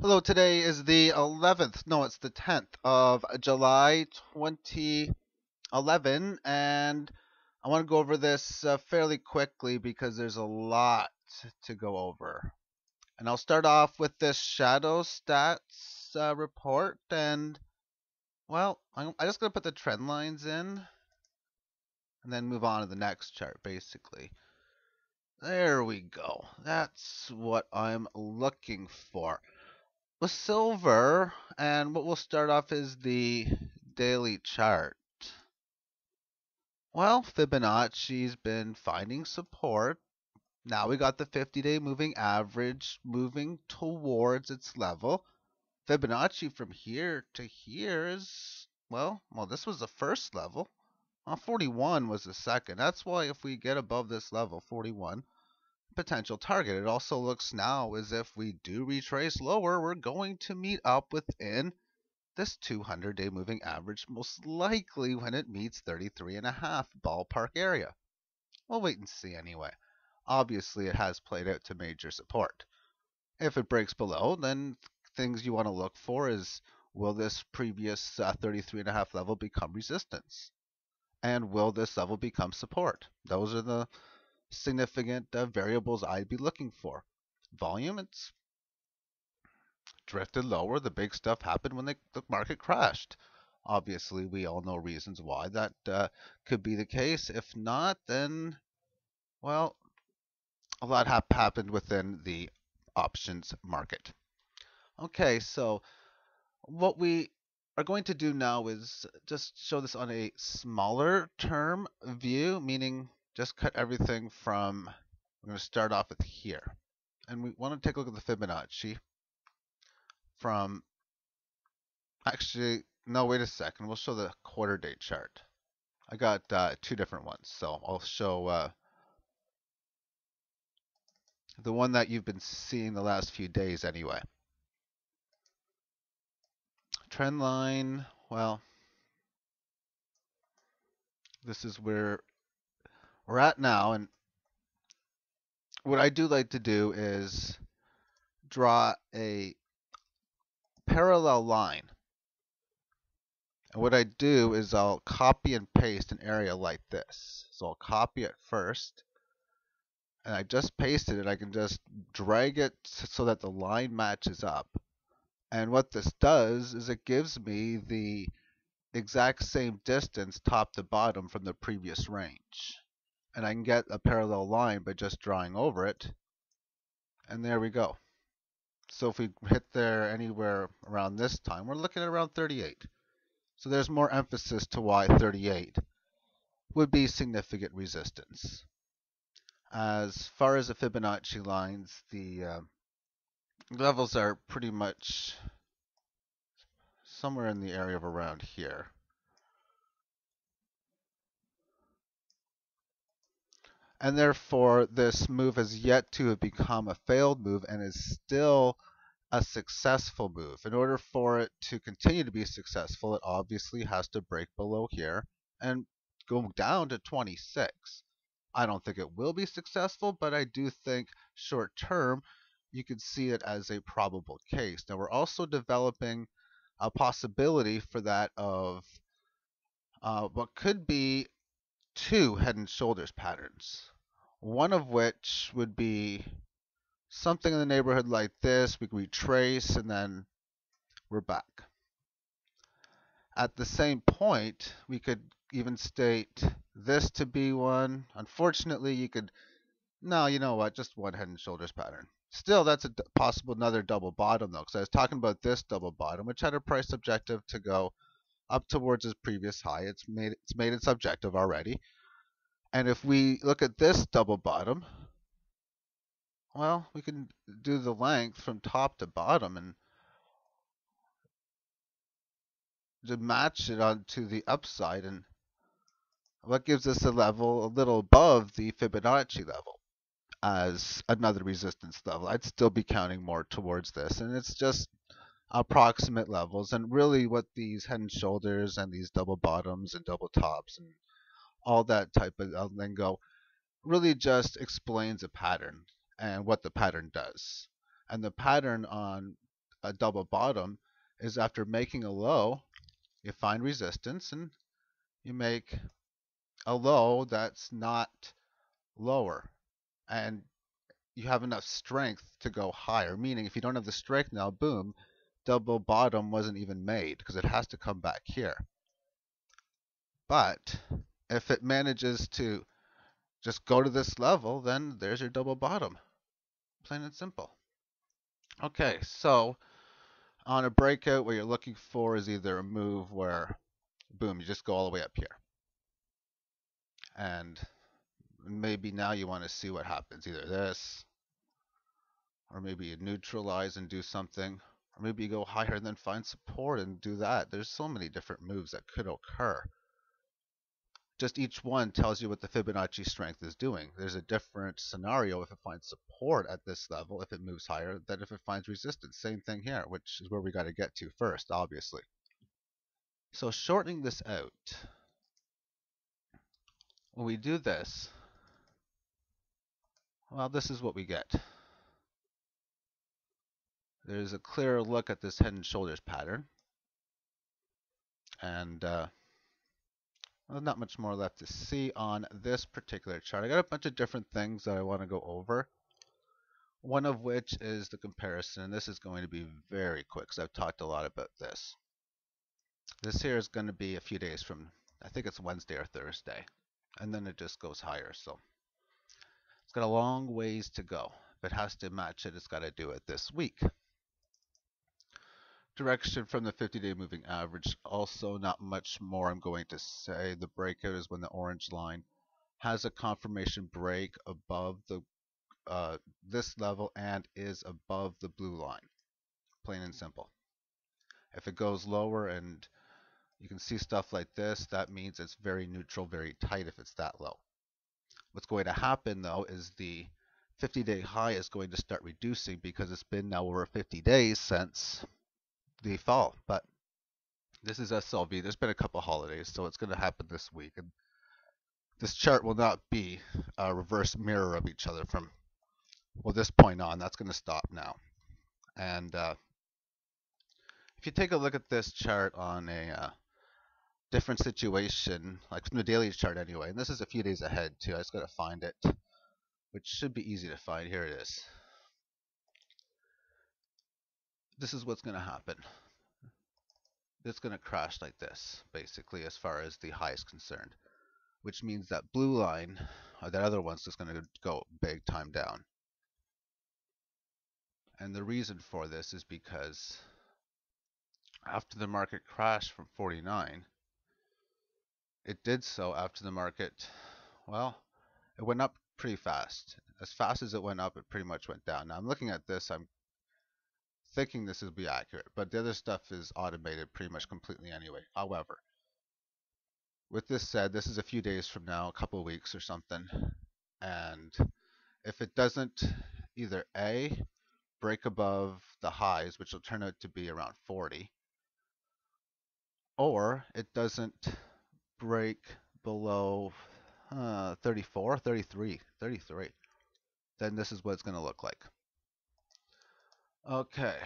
Hello, today is the 11th, no, it's the 10th of July 2011, and I want to go over this fairly quickly because there's a lot to go over. And I'll start off with this shadow stats report, and well, I'm just going to put the trend lines in and then move on to the next chart, basically. There we go. That's what I'm looking for. With silver, and what we'll start off is the daily chart. Well, Fibonacci's been finding support. Now we got the 50-day moving average moving towards its level. Fibonacci from here to here is, well, this was the first level. 41 was the second. That's why if we get above this level, 41, potential target. It also looks now as if we do retrace lower, we're going to meet up within this 200-day moving average, most likely when it meets 33.5 ballpark area. We'll wait and see anyway. Obviously, it has played out to major support. If it breaks below, then things you want to look for is, will this previous 33.5 level become resistance? And will this level become support? Those are the significant variables I'd be looking for. Volume, it's drifted lower. The big stuff happened when the market crashed. Obviously, we all know reasons why that could be the case. If not, then, well, a lot happened within the options market. Okay, so what we are going to do now is just show this on a smaller term view, meaning just cut everything from, we're going to start off with here. And we want to take a look at the Fibonacci from, actually, no, wait a second. We'll show the quarter day chart. I got two different ones, so I'll show the one that you've been seeing the last few days anyway. Trend line, well, this is where we're at now, and what I do like to do is draw a parallel line. And what I do is I'll copy and paste an area like this. So I'll copy it first, and I just pasted it. I can just drag it so that the line matches up. And what this does is it gives me the exact same distance top to bottom from the previous range. And I can get a parallel line by just drawing over it. And there we go. So if we hit there anywhere around this time, we're looking at around 38. So there's more emphasis to why 38 would be significant resistance. As far as the Fibonacci lines, the levels are pretty much somewhere in the area of around here. And therefore, this move has yet to have become a failed move and is still a successful move. In order for it to continue to be successful, it obviously has to break below here and go down to 26. I don't think it will be successful, but I do think short term, you could see it as a probable case. Now, we're also developing a possibility for that of what could be two head and shoulders patterns. One of which would be something in the neighborhood like this. We retrace and then we're back. At the same point, we could even state this to be one. Unfortunately, you could, no, you know what, just one head and shoulders pattern. Still, that's a possible another double bottom though, because I was talking about this double bottom, which had a price objective to go up towards its previous high. It's made its objective already. And if we look at this double bottom, well, we can do the length from top to bottom and to match it onto the upside, and what gives us a level a little above the Fibonacci level as another resistance level. I'd still be counting more towards this, and it's just approximate levels. And really what these head and shoulders and these double bottoms and double tops and all that type of lingo really just explains a pattern and what the pattern does. And the pattern on a double bottom is after making a low, you find resistance and you make a low that's not lower. And you have enough strength to go higher. Meaning, if you don't have the strength now, boom, double bottom wasn't even made because it has to come back here. But if it manages to just go to this level, then there's your double bottom. Plain and simple. Okay, so on a breakout, what you're looking for is either a move where, boom, you just go all the way up here. And maybe now you want to see what happens. Either this, or maybe you neutralize and do something, or maybe you go higher and then find support and do that. There's so many different moves that could occur. Just each one tells you what the Fibonacci strength is doing. There's a different scenario if it finds support at this level, if it moves higher, than if it finds resistance. Same thing here, which is where we got to get to first, obviously. So shortening this out, when we do this, well, this is what we get. There's a clearer look at this head and shoulders pattern. And well, not much more left to see on this particular chart. I got a bunch of different things that I want to go over. One of which is the comparison. This is going to be very quick because I've talked a lot about this. This here is going to be a few days from, I think it's Wednesday or Thursday. And then it just goes higher. So it's got a long ways to go. If it has to match it, it's got to do it this week. Direction from the 50-day moving average. Also not much more I'm going to say. The breakout is when the orange line has a confirmation break above the this level and is above the blue line. Plain and simple. If it goes lower and you can see stuff like this, that means it's very neutral, very tight if it's that low. What's going to happen though is the 50-day high is going to start reducing because it's been now over 50 days since the fall. But this is SLV. There's been a couple holidays, so it's going to happen this week. And this chart will not be a reverse mirror of each other from, well, this point on. That's going to stop now. And if you take a look at this chart on a different situation, like from the daily chart anyway, and this is a few days ahead too. I just got to find it, which should be easy to find. Here it is. This is what's going to happen. It's going to crash like this, basically, as far as the high is concerned, which means that blue line, or that other one's just going to go big time down. And the reason for this is because after the market crashed from 49, it did so after the market, well, it went up pretty fast. As fast as it went up, it pretty much went down. Now I'm looking at this, I'm thinking this will be accurate, but the other stuff is automated pretty much completely anyway. However, with this said, this is a few days from now, a couple of weeks or something, and if it doesn't either A, break above the highs, which will turn out to be around 40, or it doesn't break below 34, 33, 33, then this is what it's going to look like. Okay.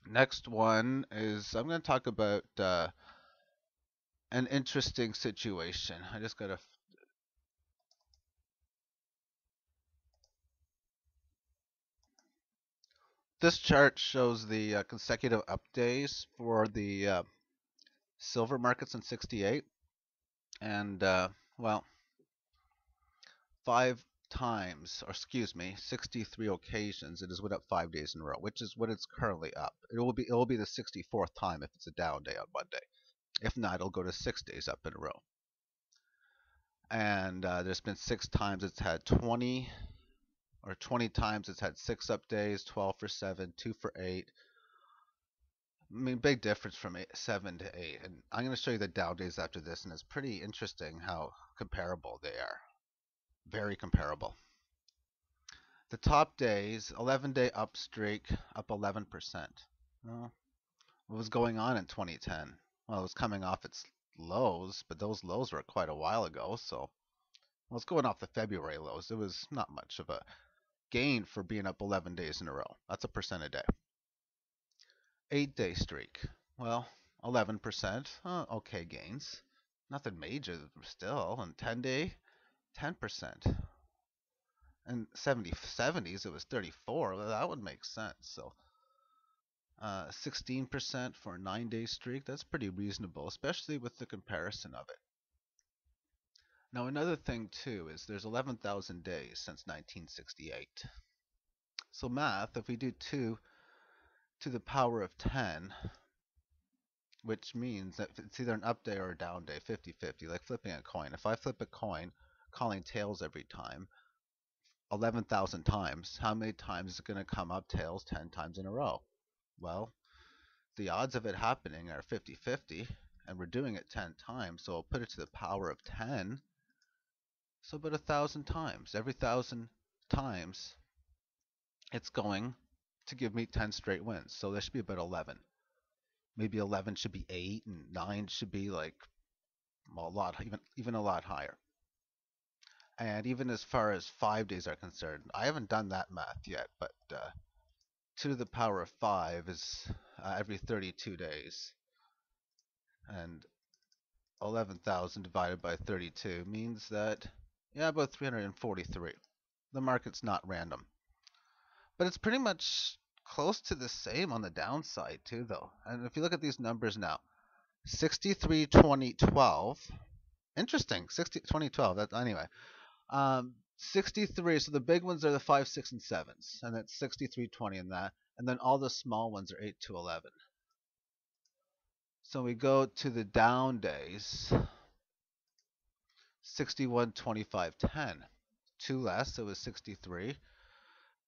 Next one is I'm going to talk about an interesting situation. I just got to. This chart shows the consecutive up days for the silver markets in 68. And, well, 5 times, or excuse me, 63 occasions, it has went up 5 days in a row, which is what it's currently up. It will be the 64th time if it's a down day on Monday. If not, it'll go to 6 days up in a row. And there's been 6 times it's had 20, or 20 times it's had 6 up days, 12 for 7, 2 for 8. I mean, big difference from 7 to 8. And I'm going to show you the down days after this, and it's pretty interesting how comparable they are. Very comparable. The top days, 11-day up streak, up 11%. Well, what was going on in 2010? Well, it was coming off its lows, but those lows were quite a while ago, so well, it's going off the February lows. It was not much of a gain for being up 11 days in a row. That's a percent a day. 8-day streak. Well, 11%. Okay gains. Nothing major still. And 10-day, 10%. And 70s, it was 34. Well, that would make sense. So 16% for a 9-day streak. That's pretty reasonable, especially with the comparison of it. Now, another thing, too, is there's 11,000 days since 1968. So math, if we do 2 to the power of 10, which means that it's either an up day or a down day, 50-50, like flipping a coin. If I flip a coin, calling tails every time, 11,000 times, how many times is it going to come up tails 10 times in a row? Well, the odds of it happening are 50-50, and we're doing it 10 times, so I'll put it to the power of 10, so about 1,000 times. Every 1,000 times, it's going to give me 10 straight wins, so there should be about 11. Maybe 11 should be 8, and 9 should be like a lot, even a lot higher. And even as far as 5 days are concerned, I haven't done that math yet, but 2 to the power of 5 is every 32 days. And 11,000 divided by 32 means that, yeah, about 343. The market's not random. But it's pretty much close to the same on the downside, too, though. And if you look at these numbers now, 63, 20, 12. Interesting, 60, 20, 12. That, anyway. 63, so the big ones are the 5, 6, and 7s. And that's 63, 20 in that. And then all the small ones are 8 to 11. So we go to the down days. 61, 25, 10. 2 less, so it was 63.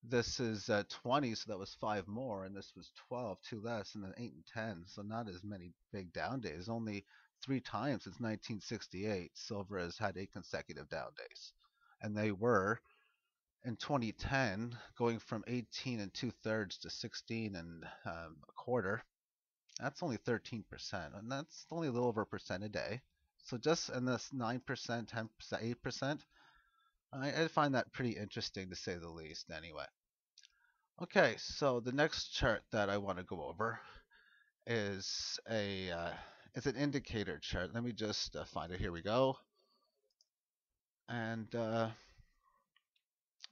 This is 20, so that was 5 more, and this was 12, 2 less, and then 8 and 10, so not as many big down days. Only 3 times since 1968, silver has had 8 consecutive down days. And they were, in 2010, going from 18 and 2/3 to 16 and a quarter. That's only 13%, and that's only a little over a percent a day. So just in this 9%, 10%, 8%, I find that pretty interesting to say the least anyway. Okay, so the next chart that I want to go over is it's an indicator chart. Let me just find it. Here we go. And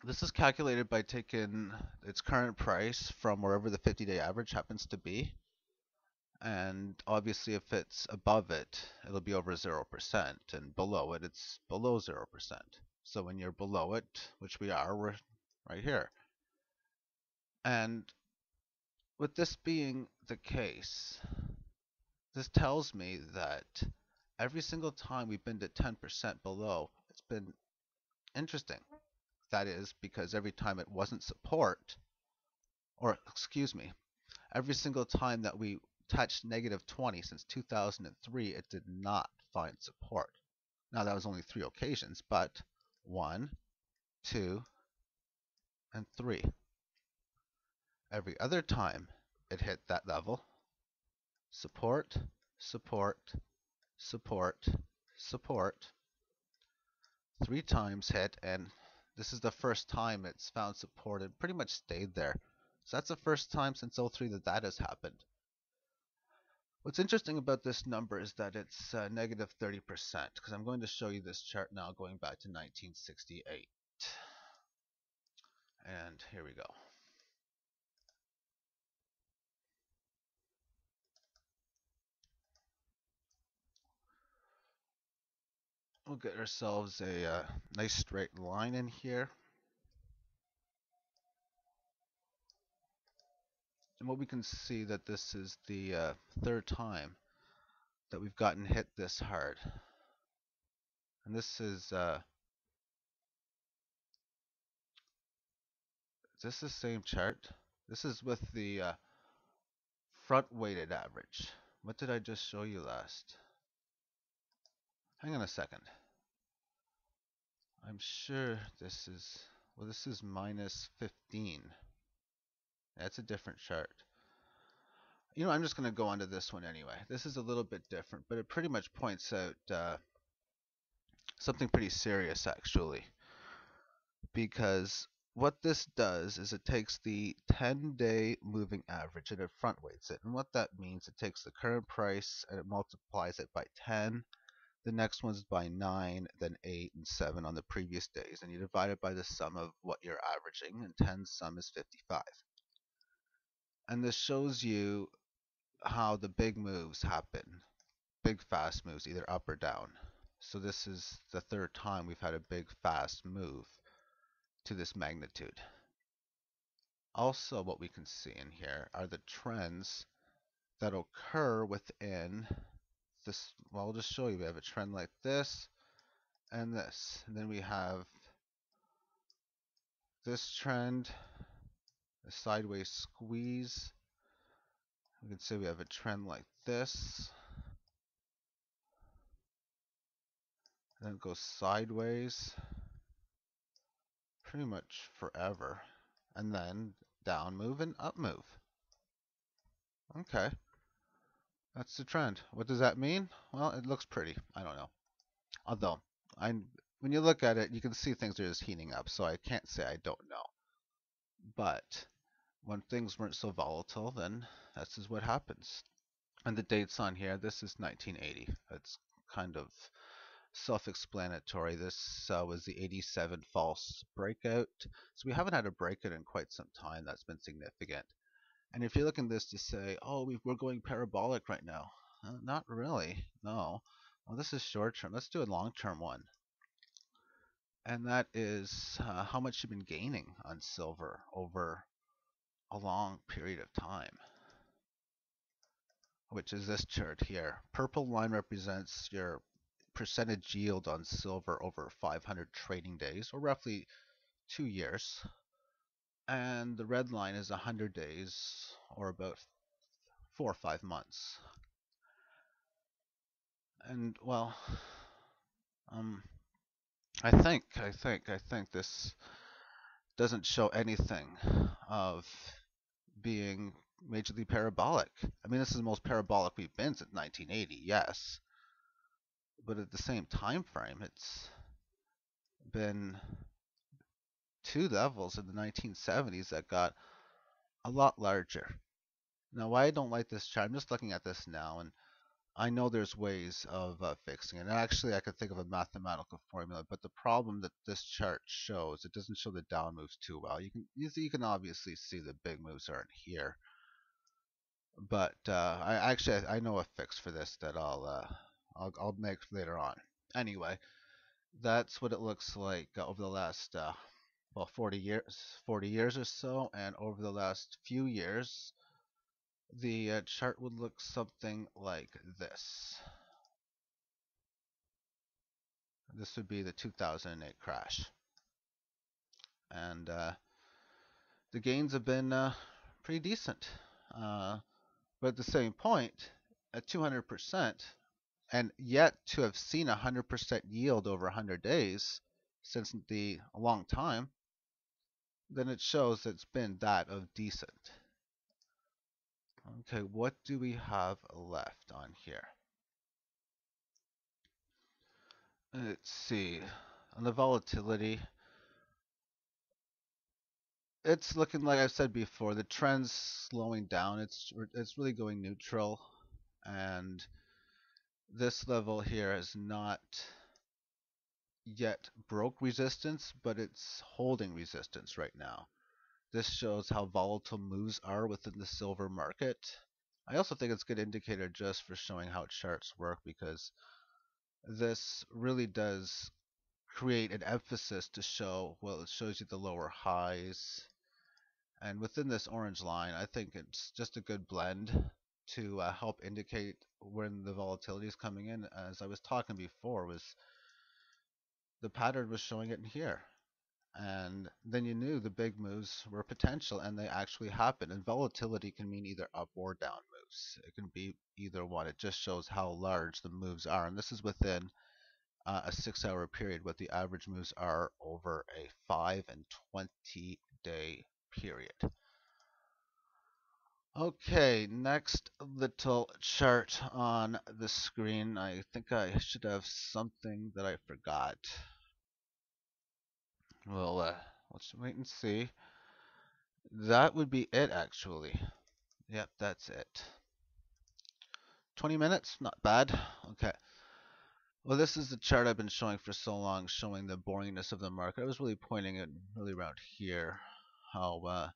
this is calculated by taking its current price from wherever the 50-day average happens to be. And obviously, if it's above it, it'll be over 0%, and below it, it's below 0%. So when you're below it, which we are, we're right here. And with this being the case, this tells me that every single time we've been to 10% below, it's been interesting. That is because every time it wasn't support, or excuse me, every single time that we touched negative 20 since 2003, it did not find support. Now that was only 3 occasions, but 1, 2, and 3. Every other time it hit that level, support, support, support, support, 3 times hit, and this is the first time it's found support and pretty much stayed there. So that's the first time since 03 that that has happened. What's interesting about this number is that it's negative 30%, because I'm going to show you this chart now going back to 1968. And here we go. We'll get ourselves a nice straight line in here. And what we can see that this is the 3rd time that we've gotten hit this hard. And this is this the same chart? This is with the front weighted average. What did I just show you last? Hang on a second. I'm sure this is, well, this is minus 15. That's a different chart. You know, I'm just going to go on to this one anyway. This is a little bit different, but it pretty much points out something pretty serious actually. Because what this does is it takes the 10-day moving average and it front weights it. And what that means, it takes the current price and it multiplies it by 10. The next one's by 9, then 8 and 7 on the previous days. And you divide it by the sum of what you're averaging, and 10's sum is 55. And this shows you how the big moves happen. Big fast moves, either up or down. So this is the third time we've had a big fast move to this magnitude. Also, what we can see in here are the trends that occur within this. Well, I'll just show you. We have a trend like this and this. And then we have this trend, a sideways squeeze. We can say we have a trend like this. And then it goes sideways pretty much forever. And then down move and up move. Okay. That's the trend. What does that mean? Well, it looks pretty. I don't know. Although, when you look at it, you can see things are just heating up, so I can't say I don't know. But when things weren't so volatile, then this is what happens. And the dates on here, this is 1980. It's kind of self-explanatory. This was the 87 false breakout. So we haven't had a breakout in quite some time. That's been significant. And if you're looking at this to say, oh, we're going parabolic right now, not really. No. Well, this is short term. Let's do a long term one. And that is how much you've been gaining on silver over a long period of time, which is this chart here. Purple line represents your percentage yield on silver over 500 trading days, or roughly 2 years. And the red line is 100 days, or about 4 or 5 months. And well, I think this doesn't show anything of being majorly parabolic. I mean, this is the most parabolic we've been since 1980, yes. But at the same time frame, it's been 2 levels in the 1970s that got a lot larger. Now, why I don't like this chart, I'm just looking at this now, and I know there's ways of fixing it. And actually, I could think of a mathematical formula, but the problem that this chart shows, it doesn't show the down moves too well. You can obviously see the big moves aren't here, but I know a fix for this that I'll make later on. Anyway, that's what it looks like over the last well 40 years or so, and over the last few years. The chart would look something like this. This would be the 2008 crash. And the gains have been pretty decent. But at the same point, at 200%, and yet to have seen 100% yield over 100 days since a long time, then it shows it's been that of decent. Okay, what do we have left on here? Let's see. On the volatility, it's looking like I've said before, the trend's slowing down. It's really going neutral, and this level here has not yet broke resistance, but it's holding resistance right now. This shows how volatile moves are within the silver market. I also think it's a good indicator just for showing how charts work, because this really does create an emphasis to show, well, it shows you the lower highs. And within this orange line, I think it's just a good blend to help indicate when the volatility is coming in. As I was talking before, was the pattern was showing it in here. And then you knew the big moves were potential, and they actually happen. And volatility can mean either up or down moves. It can be either one. It just shows how large the moves are. And this is within a 6-hour period, what the average moves are over a 5 and 20-day period. Okay, next little chart on the screen. I think I should have something that I forgot. We'll Let's wait and see. That would be it, actually. Yep, that's it. 20 minutes? Not bad. Okay. Well, this is the chart I've been showing for so long, showing the boringness of the market. I was really pointing it really around here, how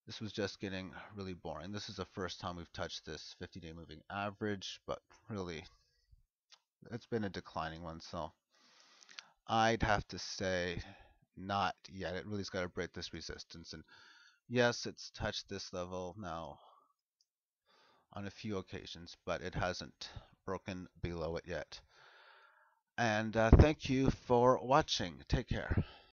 this was just getting really boring. This is the first time we've touched this 50-day moving average, but really, it's been a declining one, so I'd have to say not yet. It really's got to break this resistance. And yes, it's touched this level now on a few occasions, but it hasn't broken below it yet. And thank you for watching. Take care.